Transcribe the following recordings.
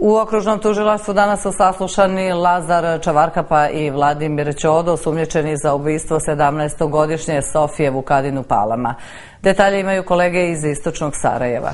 U okružnom tužilaštvu danas su saslušani Lazar Čavarkapa i Vladimir Ćodo, osumnjičeni za ubistvo 17-godišnje Sofije Vukadin u Palama. Detalje imaju kolege iz istočnog Sarajeva.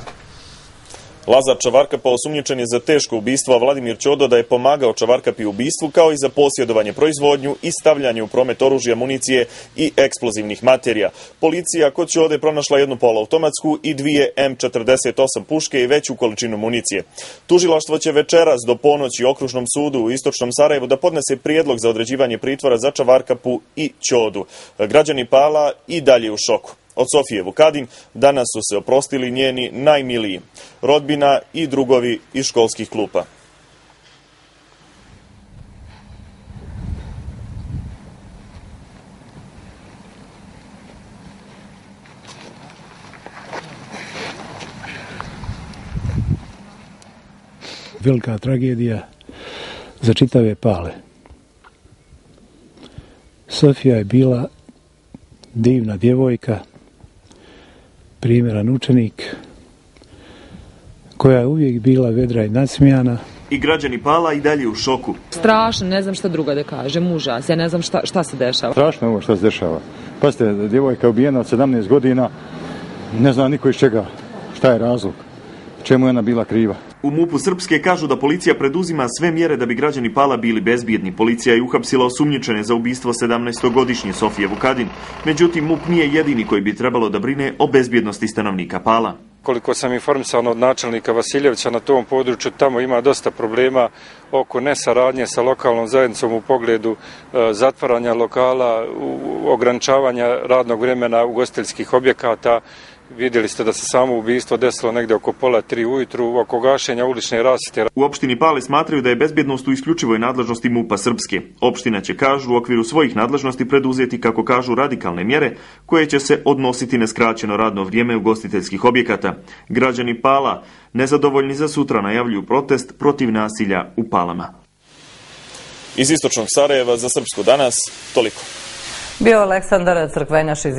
Lazar Čavarkapa osumnjičen je za teško ubistvo, a Vladimir Ćodo da je pomagao Čavarkapi u ubistvu, kao i za posjedovanje, proizvodnju i stavljanje u promet oružja, municije i eksplozivnih materija. Policija kod Ćode pronašla jednu poluautomatsku i dvije M48 puške i veću količinu municije. Tužilaštvo će večeras do ponoći okružnom sudu u istočnom Sarajevu da podnese prijedlog za određivanje pritvora za Čavarkapu i Ćodu. Građani Pala i dalje u šoku. Od Sofije Vukadin danas su se oprostili njeni najmiliji, rodbina i drugovi iz školskih klupa. Velika tragedija za čitave Pale. Sofija je bila divna djevojka, primjeran učenik, koja je uvijek bila vedra i nasmijana. I građani Pala i dalje u šoku. Strašno, ne znam šta drugo da kažem, užas, ja ne znam šta se dešava. Strašno je ovo što se dešava. Pazite, djevojka je ubijena od 17 godina, ne zna niko iz čega, šta je razlog, čemu je ona bila kriva. U MUP-u Srpske kažu da policija preduzima sve mjere da bi građani Pala bili bezbjedni. Policija je uhapsila osumnjičene za ubistvo 17-godišnje Sofije Vukadin. Međutim, MUP nije jedini koji bi trebalo da brine o bezbjednosti stanovnika Pala. Koliko sam informisan od načelnika Vasiljevića, na tom području tamo ima dosta problema oko nesaradnje sa lokalnom zajednicom u pogledu zatvaranja lokala, ograničavanja radnog vremena ugostiteljskih objekata. Vidjeli ste da se samo ubistvo desilo negdje oko 2:30 ujutru, oko gašenja ulične rasvjete. U opštini Pale smatraju da je bezbjednost u isključivoj nadležnosti MUP-a Srpske. Opština će, kažu, u okviru svojih nadležnosti preduzeti, kako kažu, radikalne mjere koje će se odnositi na skraćeno radno vrijeme ugostiteljskih objekata. Građani Pala, nezadovoljni za sutra, najavljuju protest protiv nasilja u Palama. Iz istočnog Sarajeva za Srpsku danas toliko. Bio Aleksandar Crkvenjaš iz